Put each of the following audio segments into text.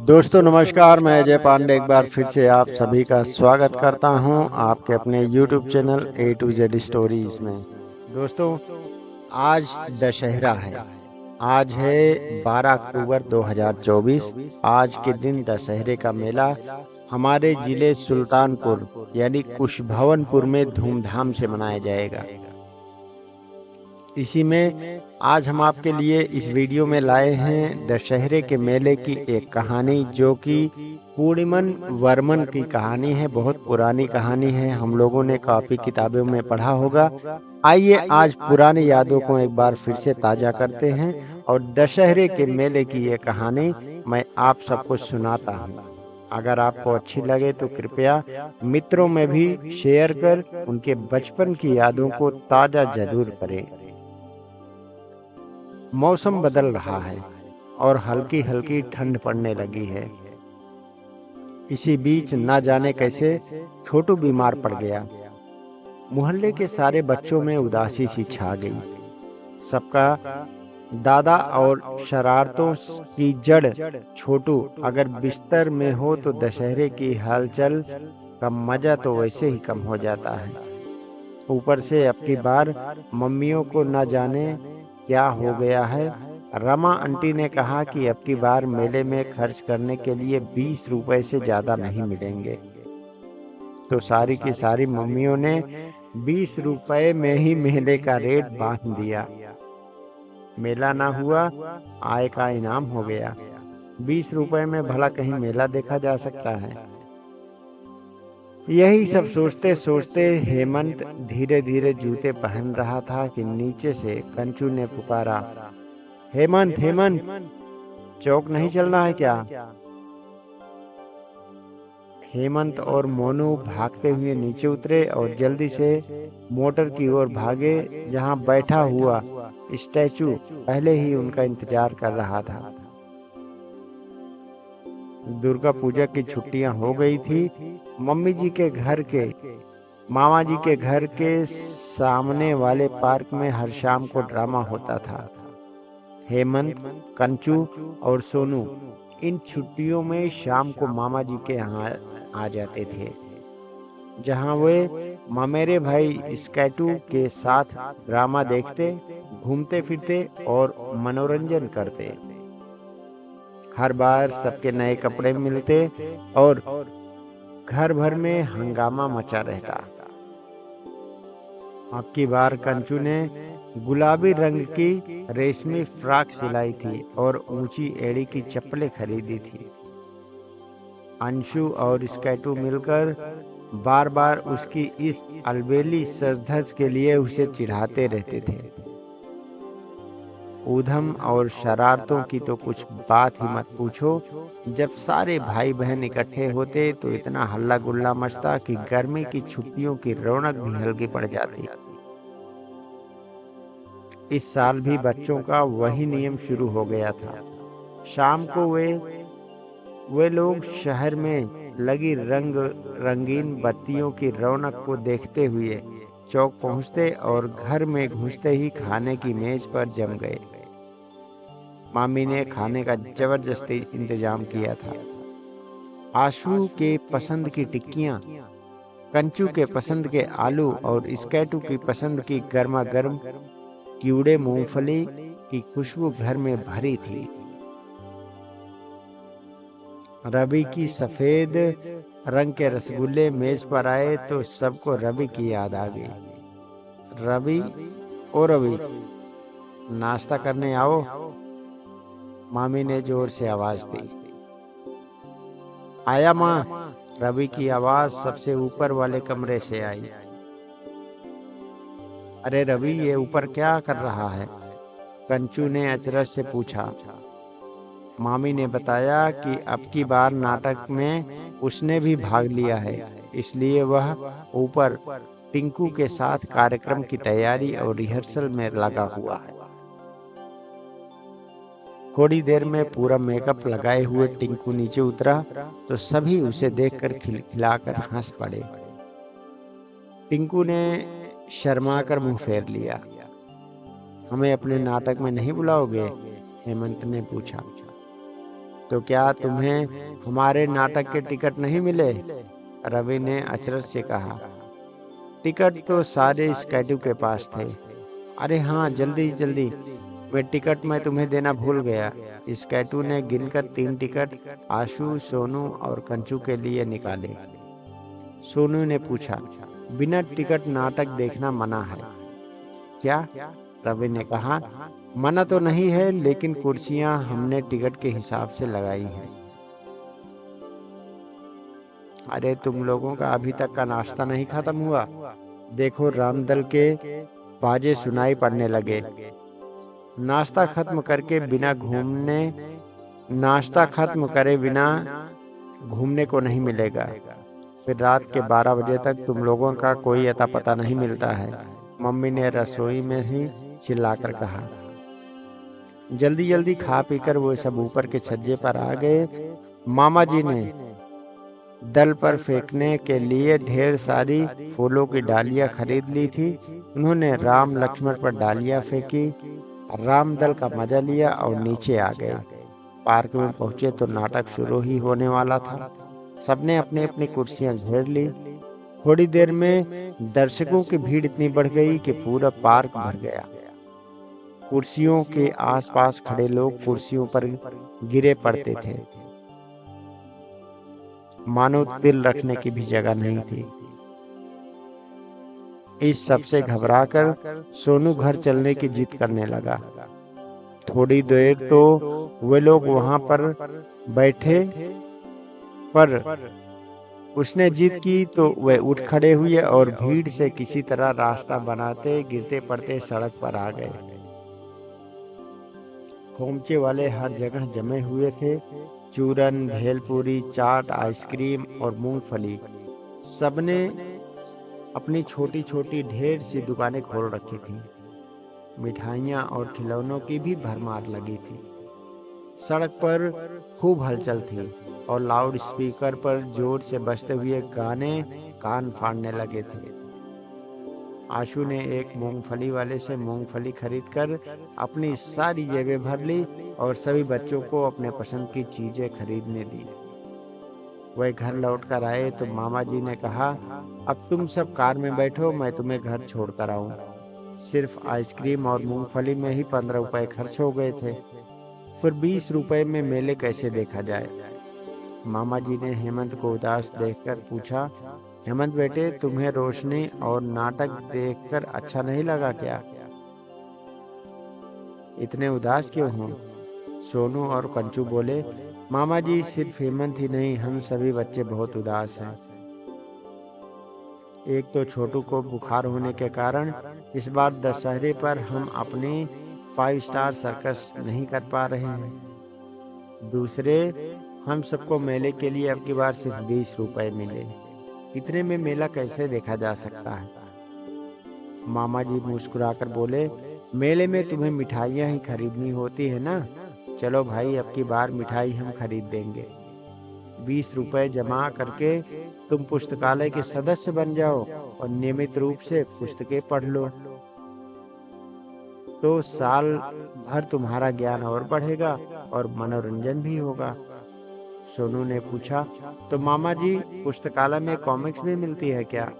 दोस्तों नमस्कार, मैं अजय पांडे एक बार फिर से आप सभी का स्वागत करता हूं आपके अपने YouTube channel A to Z stories में। दोस्तों आज दशहरा है। आज है 12 अक्टूबर 2024। आज के दिन दशहरे का मेला हमारे जिले सुल्तानपुर यानी कुशभवनपुर में धूमधाम से मनाया जाएगा। इसी में आज हम आपके लिए इस वीडियो में लाए हैं दशहरे के मेले की एक कहानी, जो कि पूर्णिमन वर्मन की कहानी है। बहुत पुरानी कहानी है, हम लोगों ने काफी किताबों में पढ़ा होगा। आइए आज पुरानी यादों को एक बार फिर से ताजा करते हैं और दशहरे के मेले की ये कहानी मैं आप सबको सुनाता हूँ। अगर आपको अच्छी लगे तो कृपया मित्रों में भी शेयर कर उनके बचपन की यादों को ताजा जरूर करें। मौसम बदल रहा है और हल्की हल्की ठंड पड़ने लगी है। इसी बीच ना जाने कैसे छोटू बीमार पड़ गया। मोहल्ले के सारे बच्चों में उदासी सी छा गई। सबका दादा और शरारतों की जड़ छोटू अगर बिस्तर में हो तो दशहरे की हलचल का मजा तो वैसे ही कम हो जाता है। ऊपर से अब की बार मम्मियों को न जाने क्या हो गया है। रमा आंटी ने कहा कि अब की बार मेले में खर्च करने के लिए 20 रुपए से ज्यादा नहीं मिलेंगे। तो सारी की सारी मम्मियों ने 20 रुपए में ही मेले का रेट बांध दिया। मेला ना हुआ, आय का इनाम हो गया। 20 रुपए में भला कहीं मेला देखा जा सकता है। यही सब सोचते सोचते हेमंत धीरे धीरे जूते पहन रहा था कि नीचे से कंचू ने पुकारा, हेमंत हेमंत, चौक नहीं चलना है क्या? हेमंत और मोनू भागते हुए नीचे उतरे और जल्दी से मोटर की ओर भागे, जहां बैठा हुआ स्टैचू पहले ही उनका इंतजार कर रहा था। दुर्गा पूजा की छुट्टियां हो गई थी। मम्मी जी के घर के मामा जी के घर के सामने वाले पार्क में हर शाम को ड्रामा होता था। हेमंत, कंचू और सोनू इन छुट्टियों में शाम को मामा जी के यहाँ आ जाते थे, जहाँ वे ममेरे भाई स्कैटू के साथ ड्रामा देखते, घूमते फिरते और मनोरंजन करते। हर बार सबके नए कपड़े मिलते और घर भर में हंगामा मचा रहता। अब की बार कंचू ने गुलाबी रंग की रेशमी फ्रॉक सिलाई थी और ऊंची एड़ी की चप्पलें खरीदी थी। अंशु और स्कैटू मिलकर बार बार उसकी इस अलबेली सजधज के लिए उसे चिढ़ाते रहते थे। ऊधम और शरारतों की तो कुछ बात ही मत पूछो। जब सारे भाई बहन इकट्ठे होते तो इतना हल्ला गुल्ला मचता कि गर्मी की छुट्टियों की रौनक भी हल्की पड़ जाती। इस साल भी बच्चों का वही नियम शुरू हो गया था। शाम को वे लोग शहर में लगी रंग रंगीन बत्तियों की रौनक को देखते हुए चौक पहुंचते और घर में घुसते ही खाने की मेज पर जम गए। मामी ने खाने का जबरदस्ती इंतजाम किया था। आशू के पसंद की टिक्कियां, कंचू के पसंद के आलू और स्कैटू की पसंद की गर्मा गर्म कीड़े मूंगफली की खुशबू घर में भरी थी। रवि की सफेद रंग के रसगुल्ले मेज पर आए तो सबको रवि की याद आ गई। रवि, ओ रवि, नाश्ता करने आओ, मामी ने जोर से आवाज दी। आया माँ, रवि की आवाज सबसे ऊपर वाले कमरे से आई। अरे रवि, ये ऊपर क्या कर रहा है? कंचू ने अचरज से पूछा। मामी ने बताया कि अब की बार नाटक में उसने भी भाग लिया है, इसलिए वह ऊपर टिंकू के साथ कार्यक्रम की तैयारी और रिहर्सल में लगा हुआ है। थोड़ी देर में पूरा मेकअप लगाए हुए टिंकू नीचे उतरा तो सभी उसे देखकर खिलखिलाकर हंस पड़े। टिंकू ने शर्माकर मुंह फेर लिया। हमें अपने नाटक में नहीं बुलाओगे? हेमंत ने पूछा। तो क्या तुम्हें हमारे नाटक के टिकट नहीं मिले? रवि ने अचरज से कहा। टिकट तो सारे स्कैटू के पास थे। अरे हाँ, जल्दी जल्दी, मैं तुम्हें देना भूल गया। स्कैटू ने गिनकर 3 टिकट आशु, सोनू और कंचू के लिए निकाले। सोनू ने पूछा, बिना टिकट नाटक देखना मना है क्या? रवि ने कहा, मना तो नहीं है, लेकिन कुर्सियां हमने टिकट के हिसाब से लगाई हैं। अरे तुम लोगों का अभी तक का नाश्ता नहीं खत्म हुआ? देखो, रामदल के बाजे सुनाई पड़ने लगे। नाश्ता खत्म करके बिना घूमने नाश्ता खत्म करे बिना घूमने को नहीं मिलेगा। फिर रात के 12 बजे तक तुम लोगों का कोई अता पता नहीं मिलता है, मम्मी ने रसोई में ही चिल्लाकर कहा। जल्दी जल्दी खा पीकर वो सब ऊपर के छज्जे पर आ गए। मामा जी ने दल पर फेंकने के लिए ढेर सारी फूलों की डालियां खरीद ली थी। उन्होंने राम लक्ष्मण पर डालियां फेंकी, राम दल का मजा लिया और नीचे आ गए। पार्क में पहुंचे तो नाटक शुरू ही होने वाला था। सबने अपनी अपनी कुर्सियां घेर ली। थोड़ी देर में दर्शकों की भीड़ इतनी बढ़ गई कि पूरा पार्क भर गया। कुर्सियों के आसपास खड़े लोग कुर्सियों पर गिरे पड़ते थे, मानो तिल रखने की भी जगह नहीं थी। इस सब से घबराकर सोनू घर चलने की जिद करने लगा। थोड़ी देर तो वे लोग वहां पर बैठे, पर उसने जिद की तो वे उठ खड़े हुए और भीड़ से किसी तरह रास्ता बनाते गिरते पड़ते सड़क पर आ गए। खोमचे वाले हर जगह जमे हुए थे। चूरन, भेलपूरी, चाट, आइसक्रीम और मूंगफली, सबने अपनी छोटी छोटी ढेर सी दुकानें खोल रखी थी। मिठाइयाँ और खिलौनों की भी भरमार लगी थी। सड़क पर खूब हलचल थी और लाउड स्पीकर पर जोर से बजते हुए गाने कान फाड़ने लगे थे। आशु ने एक मूंगफली वाले से मूंगफली खरीदकर अपनी सारी जेबें भर ली और सभी बच्चों को अपने पसंद की चीजें खरीदने दी। वह घर लौट कर आए तो मामा जी ने कहा, अब तुम सब कार में बैठो, मैं तुम्हें घर छोड़कर आऊं। सिर्फ आइसक्रीम और मूंगफली में ही 15 रुपए खर्च हो गए थे, फिर 20 रुपए में मेले कैसे देखा जाए? मामा जी ने हेमंत को उदास देखकर पूछा, हेमंत बेटे, तुम्हें रोशनी और नाटक देखकर अच्छा नहीं लगा क्या? इतने उदास क्यों हो? सोनू और कंचू बोले, मामा जी, सिर्फ हेमंत ही नहीं, हम सभी बच्चे बहुत उदास हैं। एक तो छोटू को बुखार होने के कारण इस बार दशहरे पर हम अपनी 5 स्टार सर्कस नहीं कर पा रहे हैं। दूसरे, हम सबको मेले के लिए अब की बार सिर्फ 20 रुपए मिले। इतने में मेला कैसे देखा जा सकता है? मामा जी मुस्कुराकर बोले, मेले में तुम्हें मिठाइयाँ ही खरीदनी होती है ना? चलो भाई, अब की बार मिठाई हम खरीद देंगे। 20 रुपए जमा करके तुम पुस्तकालय के सदस्य बन जाओ और नियमित रूप से पुस्तकें पढ़ लो, तो साल भर तुम्हारा ज्ञान और बढ़ेगा और मनोरंजन भी होगा। सोनू ने पूछा, तो मामा जी, पुस्तकालय में कॉमिक्स भी मिलती है क्या?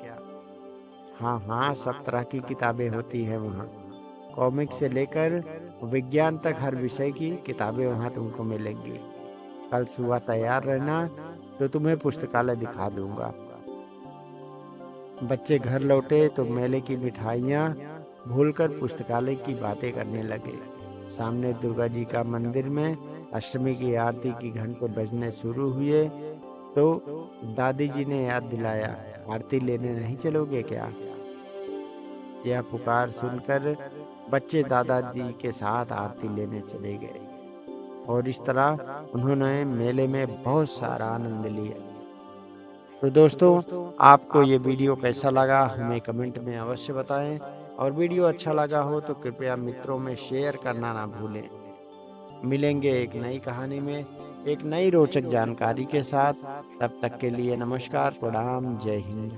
हाँ हाँ, सब तरह की किताबें होती हैं वहाँ। कॉमिक्स से लेकर विज्ञान तक हर विषय की किताबें वहाँ तुमको मिलेंगी। कल सुबह तैयार रहना, तो तुम्हें पुस्तकालय दिखा दूंगा। बच्चे घर लौटे तो मेले की मिठाइयाँ भूलकर पुस्तकालय की बातें करने लगे। सामने दुर्गा जी का मंदिर में अष्टमी की आरती की घंटे बजने शुरू हुए तो दादी जी ने याद दिलाया, आरती लेने नहीं चलोगे क्या? यह पुकार सुनकर बच्चे दादाजी के साथ आरती लेने चले गए और इस तरह उन्होंने मेले में बहुत सारा आनंद लिया। तो दोस्तों, आपको ये वीडियो कैसा लगा हमें कमेंट में अवश्य बताएं, और वीडियो अच्छा लगा हो तो कृपया मित्रों में शेयर करना ना भूलें। मिलेंगे एक नई कहानी में एक नई रोचक जानकारी के साथ। तब तक के लिए नमस्कार, प्रणाम, जय हिंद।